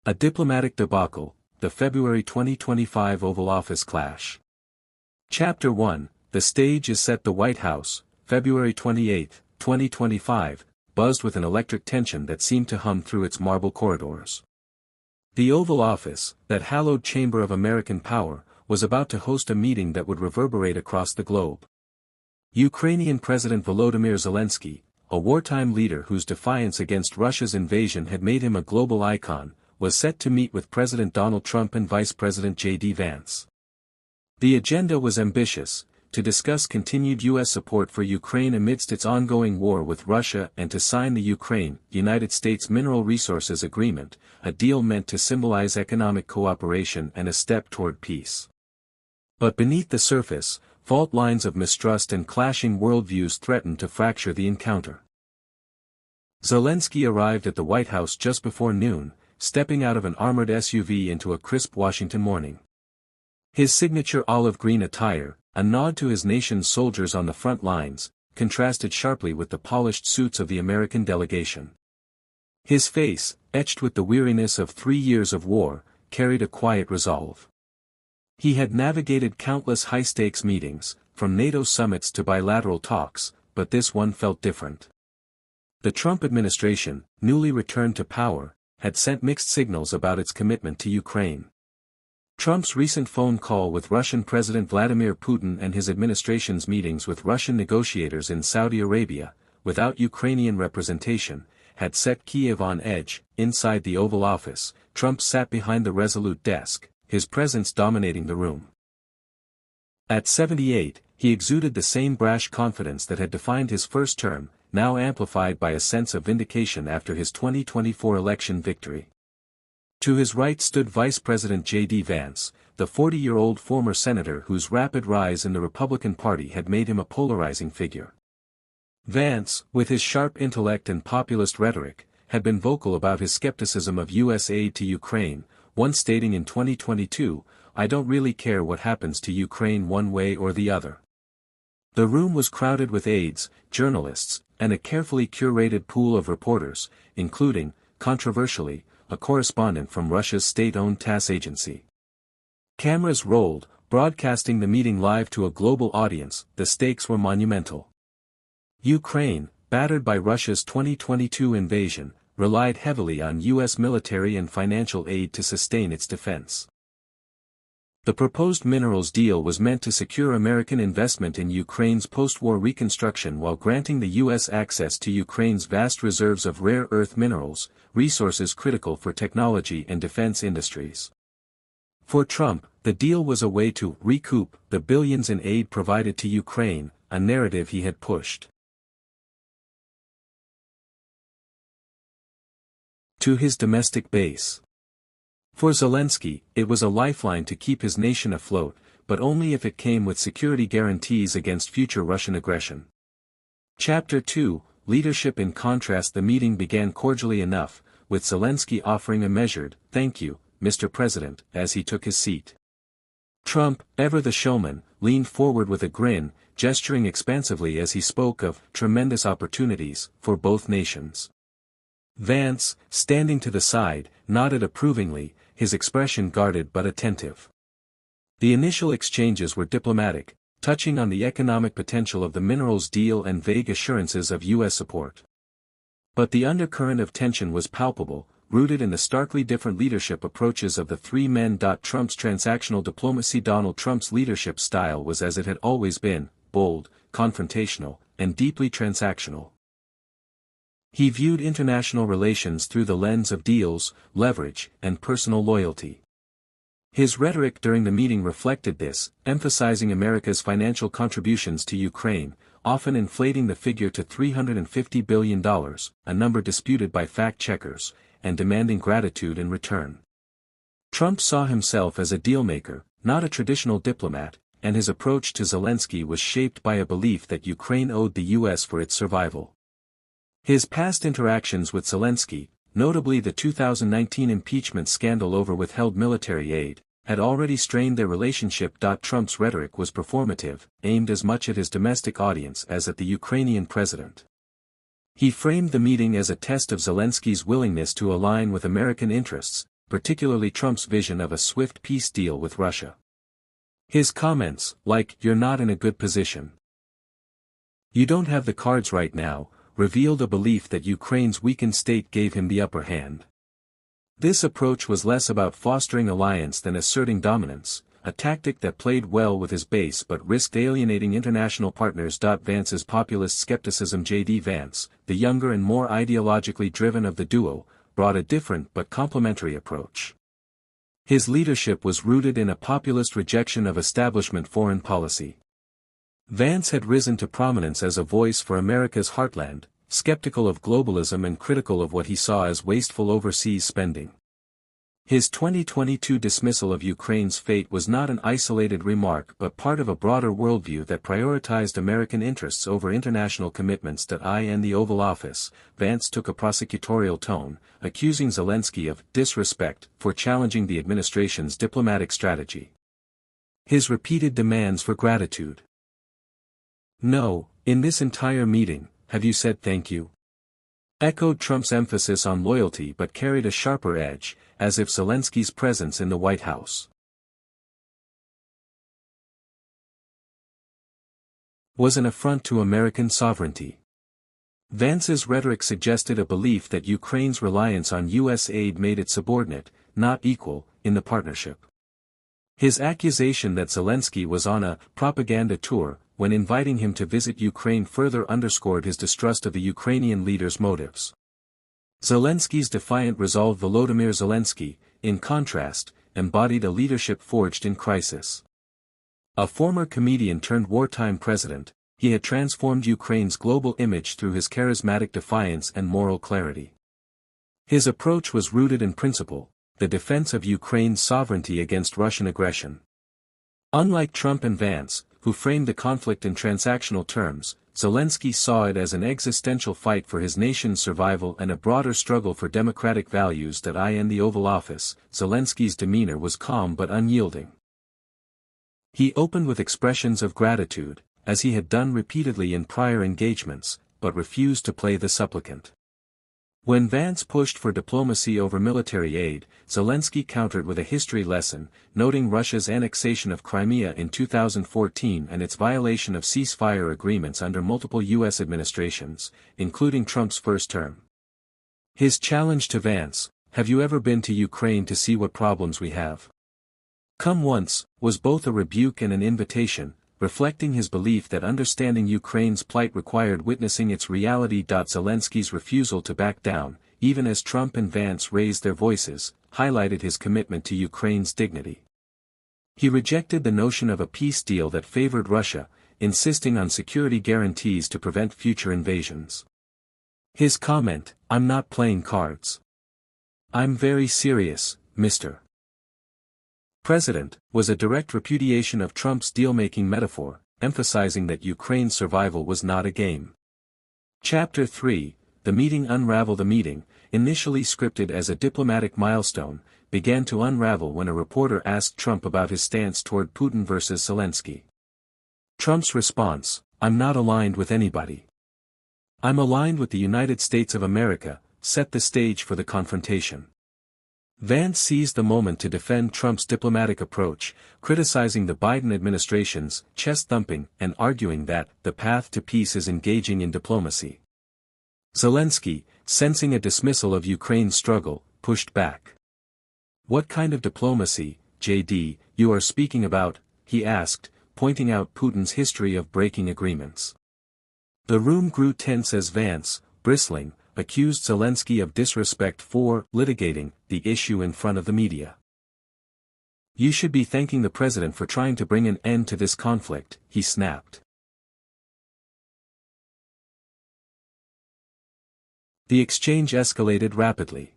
A diplomatic debacle, the February 2025 Oval Office clash. Chapter 1, The stage is set. The White House, February 28, 2025, buzzed with an electric tension that seemed to hum through its marble corridors. The Oval Office, that hallowed chamber of American power, was about to host a meeting that would reverberate across the globe. Ukrainian President Volodymyr Zelenskyy, a wartime leader whose defiance against Russia's invasion had made him a global icon, was set to meet with President Donald Trump and Vice President Vance. The agenda was ambitious: to discuss continued U.S. support for Ukraine amidst its ongoing war with Russia and to sign the Ukraine-United States Mineral Resources Agreement, a deal meant to symbolize economic cooperation and a step toward peace. But beneath the surface, fault lines of mistrust and clashing worldviews threatened to fracture the encounter. Zelenskyy arrived at the White House just before noon, stepping out of an armored SUV into a crisp Washington morning. His signature olive green attire, a nod to his nation's soldiers on the front lines, contrasted sharply with the polished suits of the American delegation. His face, etched with the weariness of 3 years of war, carried a quiet resolve. He had navigated countless high-stakes meetings, from NATO summits to bilateral talks, but this one felt different. The Trump administration, newly returned to power, had sent mixed signals about its commitment to Ukraine. Trump's recent phone call with Russian President Vladimir Putin and his administration's meetings with Russian negotiators in Saudi Arabia, without Ukrainian representation, had set Kyiv on edge. Inside the Oval Office, Trump sat behind the resolute desk, his presence dominating the room. At 78, he exuded the same brash confidence that had defined his first term, now amplified by a sense of vindication after his 2024 election victory. To his right stood Vice President J.D. Vance, the 40-year-old former senator whose rapid rise in the Republican Party had made him a polarizing figure. Vance, with his sharp intellect and populist rhetoric, had been vocal about his skepticism of U.S. aid to Ukraine, once stating in 2022, "I don't really care what happens to Ukraine one way or the other." The room was crowded with aides, journalists, and a carefully curated pool of reporters, including, controversially, a correspondent from Russia's state-owned TASS agency. Cameras rolled, broadcasting the meeting live to a global audience. The stakes were monumental. Ukraine, battered by Russia's 2022 invasion, relied heavily on U.S. military and financial aid to sustain its defense. The proposed minerals deal was meant to secure American investment in Ukraine's post-war reconstruction while granting the U.S. access to Ukraine's vast reserves of rare earth minerals, resources critical for technology and defense industries. For Trump, the deal was a way to recoup the billions in aid provided to Ukraine, a narrative he had pushed. To his domestic base. For Zelenskyy, it was a lifeline to keep his nation afloat, but only if it came with security guarantees against future Russian aggression. Chapter 2, Leadership. In contrast, the meeting began cordially enough, with Zelenskyy offering a measured, "Thank you, Mr. President," as he took his seat. Trump, ever the showman, leaned forward with a grin, gesturing expansively as he spoke of tremendous opportunities for both nations. Vance, standing to the side, nodded approvingly, his expression guarded but attentive. The initial exchanges were diplomatic, touching on the economic potential of the minerals deal and vague assurances of U.S. support. But the undercurrent of tension was palpable, rooted in the starkly different leadership approaches of the three men. Trump's transactional diplomacy. Donald Trump's leadership style was as it had always been: bold, confrontational, and deeply transactional. He viewed international relations through the lens of deals, leverage, and personal loyalty. His rhetoric during the meeting reflected this, emphasizing America's financial contributions to Ukraine, often inflating the figure to $350 billion, a number disputed by fact-checkers, and demanding gratitude in return. Trump saw himself as a dealmaker, not a traditional diplomat, and his approach to Zelenskyy was shaped by a belief that Ukraine owed the U.S. for its survival. His past interactions with Zelenskyy, notably the 2019 impeachment scandal over withheld military aid, had already strained their relationship. Trump's rhetoric was performative, aimed as much at his domestic audience as at the Ukrainian president. He framed the meeting as a test of Zelenskyy's willingness to align with American interests, particularly Trump's vision of a swift peace deal with Russia. His comments, like, "You're not in a good position. You don't have the cards right now," revealed a belief that Ukraine's weakened state gave him the upper hand. This approach was less about fostering alliance than asserting dominance, a tactic that played well with his base but risked alienating international partners. Vance's populist skepticism. J.D. Vance, the younger and more ideologically driven of the duo, brought a different but complementary approach. His leadership was rooted in a populist rejection of establishment foreign policy. Vance had risen to prominence as a voice for America's heartland, skeptical of globalism and critical of what he saw as wasteful overseas spending. His 2022 dismissal of Ukraine's fate was not an isolated remark but part of a broader worldview that prioritized American interests over international commitments. In the Oval Office, Vance took a prosecutorial tone, accusing Zelenskyy of disrespect for challenging the administration's diplomatic strategy. His repeated demands for gratitude. "No, in this entire meeting, have you said thank you?" echoed Trump's emphasis on loyalty but carried a sharper edge, as if Zelenskyy's presence in the White House was an affront to American sovereignty. Vance's rhetoric suggested a belief that Ukraine's reliance on U.S. aid made it subordinate, not equal, in the partnership. His accusation that Zelenskyy was on a propaganda tour when inviting him to visit Ukraine further underscored his distrust of the Ukrainian leader's motives. Zelenskyy's defiant resolve. Volodymyr Zelenskyy, in contrast, embodied a leadership forged in crisis. A former comedian turned wartime president, he had transformed Ukraine's global image through his charismatic defiance and moral clarity. His approach was rooted in principle, the defense of Ukraine's sovereignty against Russian aggression. Unlike Trump and Vance, who framed the conflict in transactional terms, Zelenskyy saw it as an existential fight for his nation's survival and a broader struggle for democratic values. In the Oval Office, Zelenskyy's demeanor was calm but unyielding. He opened with expressions of gratitude, as he had done repeatedly in prior engagements, but refused to play the supplicant. When Vance pushed for diplomacy over military aid, Zelenskyy countered with a history lesson, noting Russia's annexation of Crimea in 2014 and its violation of ceasefire agreements under multiple U.S. administrations, including Trump's first term. His challenge to Vance, "Have you ever been to Ukraine to see what problems we have? Come once," was both a rebuke and an invitation, reflecting his belief that understanding Ukraine's plight required witnessing its reality. Zelenskyy's refusal to back down, even as Trump and Vance raised their voices, highlighted his commitment to Ukraine's dignity. He rejected the notion of a peace deal that favored Russia, insisting on security guarantees to prevent future invasions. His comment, "I'm not playing cards. I'm very serious, Mr. President," was a direct repudiation of Trump's dealmaking metaphor, emphasizing that Ukraine's survival was not a game. Chapter 3, The Meeting. Unravel. The meeting, initially scripted as a diplomatic milestone, began to unravel when a reporter asked Trump about his stance toward Putin versus Zelenskyy. Trump's response, "I'm not aligned with anybody. I'm aligned with the United States of America," set the stage for the confrontation. Vance seized the moment to defend Trump's diplomatic approach, criticizing the Biden administration's chest-thumping and arguing that the path to peace is engaging in diplomacy. Zelenskyy, sensing a dismissal of Ukraine's struggle, pushed back. "What kind of diplomacy, J.D., you are speaking about?" he asked, pointing out Putin's history of breaking agreements. The room grew tense as Vance, bristling, accused Zelenskyy of disrespect for litigating the issue in front of the media. "You should be thanking the president for trying to bring an end to this conflict," he snapped. The exchange escalated rapidly.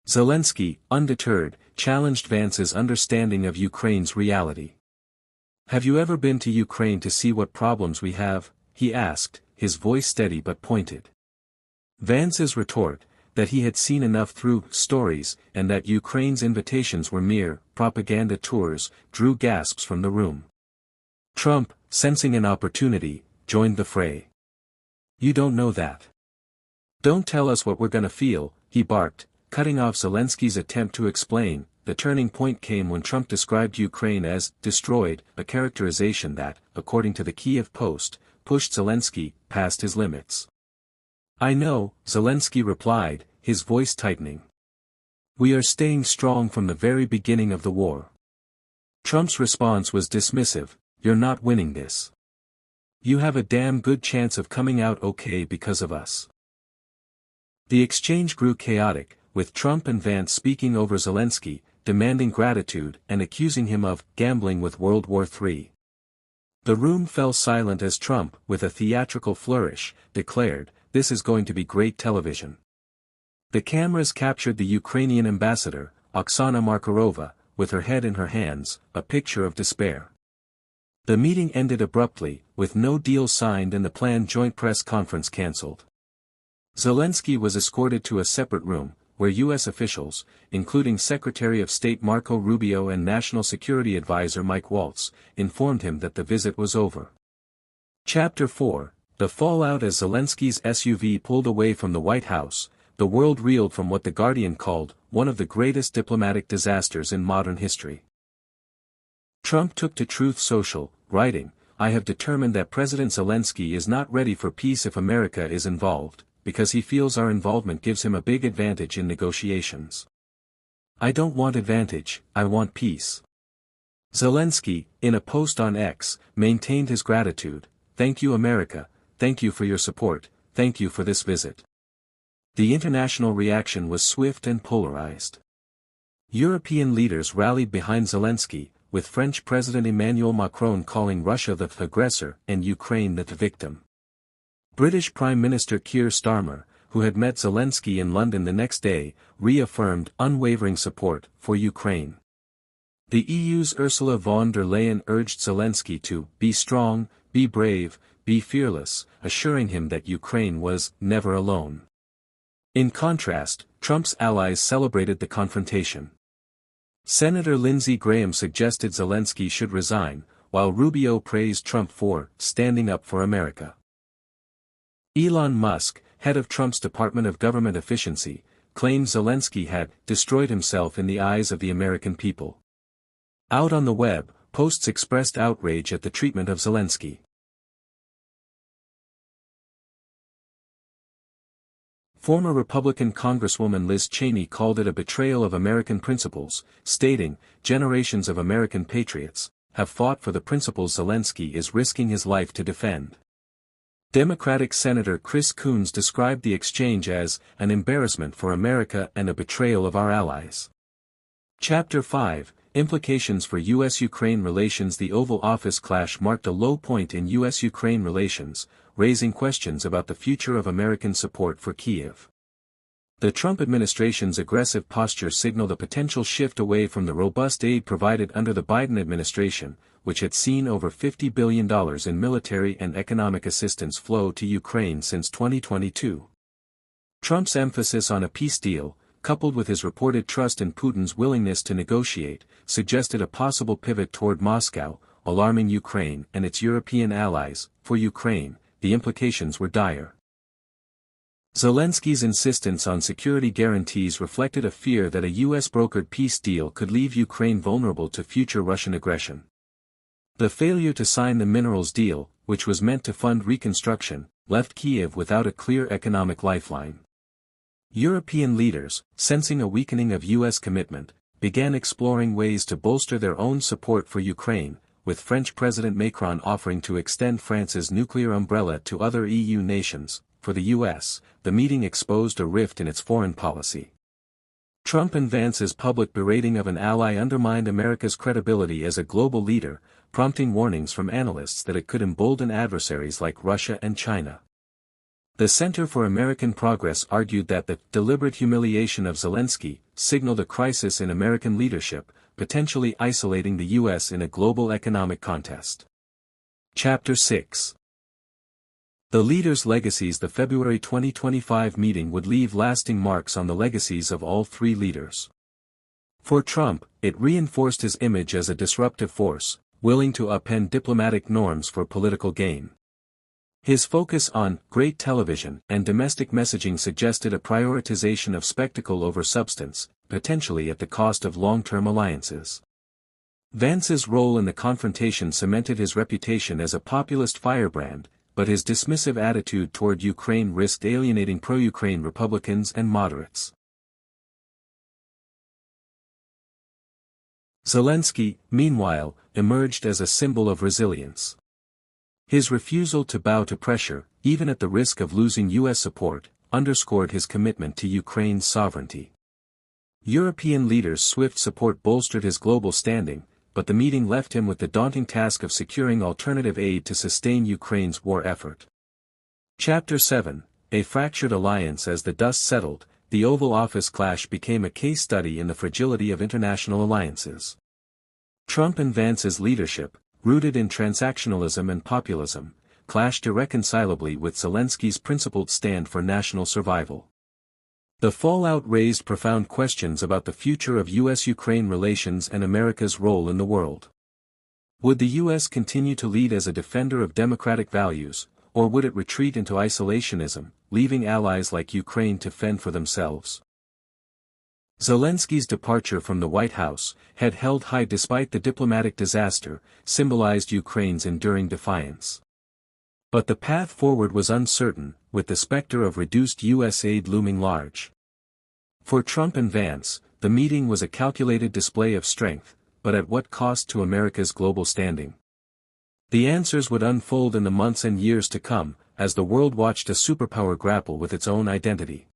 Zelenskyy, undeterred, challenged Vance's understanding of Ukraine's reality. "Have you ever been to Ukraine to see what problems we have?" he asked, his voice steady but pointed. Vance's retort, that he had seen enough through stories, and that Ukraine's invitations were mere propaganda tours, drew gasps from the room. Trump, sensing an opportunity, joined the fray. "You don't know that. Don't tell us what we're gonna feel," he barked, cutting off Zelensky's attempt to explain. The turning point came when Trump described Ukraine as destroyed, a characterization that, according to the Kiev Post, pushed Zelensky past his limits. "I know," Zelensky replied, his voice tightening. "We are staying strong from the very beginning of the war." Trump's response was dismissive. "You're not winning this. You have a damn good chance of coming out okay because of us." The exchange grew chaotic, with Trump and Vance speaking over Zelensky, demanding gratitude and accusing him of gambling with World War III. The room fell silent as Trump, with a theatrical flourish, declared, "This is going to be great television." The cameras captured the Ukrainian ambassador, Oksana Markarova, with her head in her hands, a picture of despair. The meeting ended abruptly, with no deal signed and the planned joint press conference cancelled. Zelensky was escorted to a separate room, where U.S. officials, including Secretary of State Marco Rubio and National Security Advisor Mike Waltz, informed him that the visit was over. Chapter 4: The fallout. As Zelensky's SUV pulled away from the White House, the world reeled from what The Guardian called one of the greatest diplomatic disasters in modern history. Trump took to Truth Social, writing, "I have determined that President Zelensky is not ready for peace if America is involved, because he feels our involvement gives him a big advantage in negotiations. I don't want advantage, I want peace." Zelensky, in a post on X, maintained his gratitude. "Thank you America, thank you for your support, thank you for this visit." The international reaction was swift and polarized. European leaders rallied behind Zelensky, with French President Emmanuel Macron calling Russia the aggressor and Ukraine the victim. British Prime Minister Keir Starmer, who had met Zelensky in London the next day, reaffirmed unwavering support for Ukraine. The EU's Ursula von der Leyen urged Zelensky to be strong, be brave, be fearless, assuring him that Ukraine was never alone. In contrast, Trump's allies celebrated the confrontation. Senator Lindsey Graham suggested Zelensky should resign, while Rubio praised Trump for standing up for America. Elon Musk, head of Trump's Department of Government Efficiency, claimed Zelensky had destroyed himself in the eyes of the American people. Out on the web, posts expressed outrage at the treatment of Zelensky. Former Republican Congresswoman Liz Cheney called it a betrayal of American principles, stating, "Generations of American patriots have fought for the principles Zelensky is risking his life to defend." Democratic Senator Chris Coons described the exchange as an embarrassment for America and a betrayal of our allies. Chapter 5: Implications for U.S.-Ukraine relations. The Oval Office clash marked a low point in U.S.-Ukraine relations, raising questions about the future of American support for Kyiv. The Trump administration's aggressive posture signaled a potential shift away from the robust aid provided under the Biden administration, which had seen over $50 billion in military and economic assistance flow to Ukraine since 2022. Trump's emphasis on a peace deal, coupled with his reported trust in Putin's willingness to negotiate, suggested a possible pivot toward Moscow, alarming Ukraine and its European allies. For Ukraine, the implications were dire. Zelensky's insistence on security guarantees reflected a fear that a U.S.-brokered peace deal could leave Ukraine vulnerable to future Russian aggression. The failure to sign the minerals deal, which was meant to fund reconstruction, left Kyiv without a clear economic lifeline. European leaders, sensing a weakening of U.S. commitment, began exploring ways to bolster their own support for Ukraine, with French President Macron offering to extend France's nuclear umbrella to other EU nations. For the U.S., the meeting exposed a rift in its foreign policy. Trump and Vance's public berating of an ally undermined America's credibility as a global leader, prompting warnings from analysts that it could embolden adversaries like Russia and China. The Center for American Progress argued that the deliberate humiliation of Zelensky signaled a crisis in American leadership, potentially isolating the U.S. in a global economic contest. Chapter 6: The Leaders' Legacies. The February 2025 meeting would leave lasting marks on the legacies of all three leaders. For Trump, it reinforced his image as a disruptive force, willing to upend diplomatic norms for political gain. His focus on great television and domestic messaging suggested a prioritization of spectacle over substance, potentially at the cost of long-term alliances. Vance's role in the confrontation cemented his reputation as a populist firebrand, but his dismissive attitude toward Ukraine risked alienating pro-Ukraine Republicans and moderates. Zelenskyy, meanwhile, emerged as a symbol of resilience. His refusal to bow to pressure, even at the risk of losing U.S. support, underscored his commitment to Ukraine's sovereignty. European leaders' swift support bolstered his global standing, but the meeting left him with the daunting task of securing alternative aid to sustain Ukraine's war effort. Chapter 7: A Fractured Alliance. As the dust settled, the Oval Office clash became a case study in the fragility of international alliances. Trump and Vance's leadership, rooted in transactionalism and populism, clashed irreconcilably with Zelenskyy's principled stand for national survival. The fallout raised profound questions about the future of U.S.-Ukraine relations and America's role in the world. Would the U.S. continue to lead as a defender of democratic values, or would it retreat into isolationism, leaving allies like Ukraine to fend for themselves? Zelenskyy's departure from the White House, head held high despite the diplomatic disaster, symbolized Ukraine's enduring defiance. But the path forward was uncertain, with the specter of reduced U.S. aid looming large. For Trump and Vance, the meeting was a calculated display of strength, but at what cost to America's global standing? The answers would unfold in the months and years to come, as the world watched a superpower grapple with its own identity.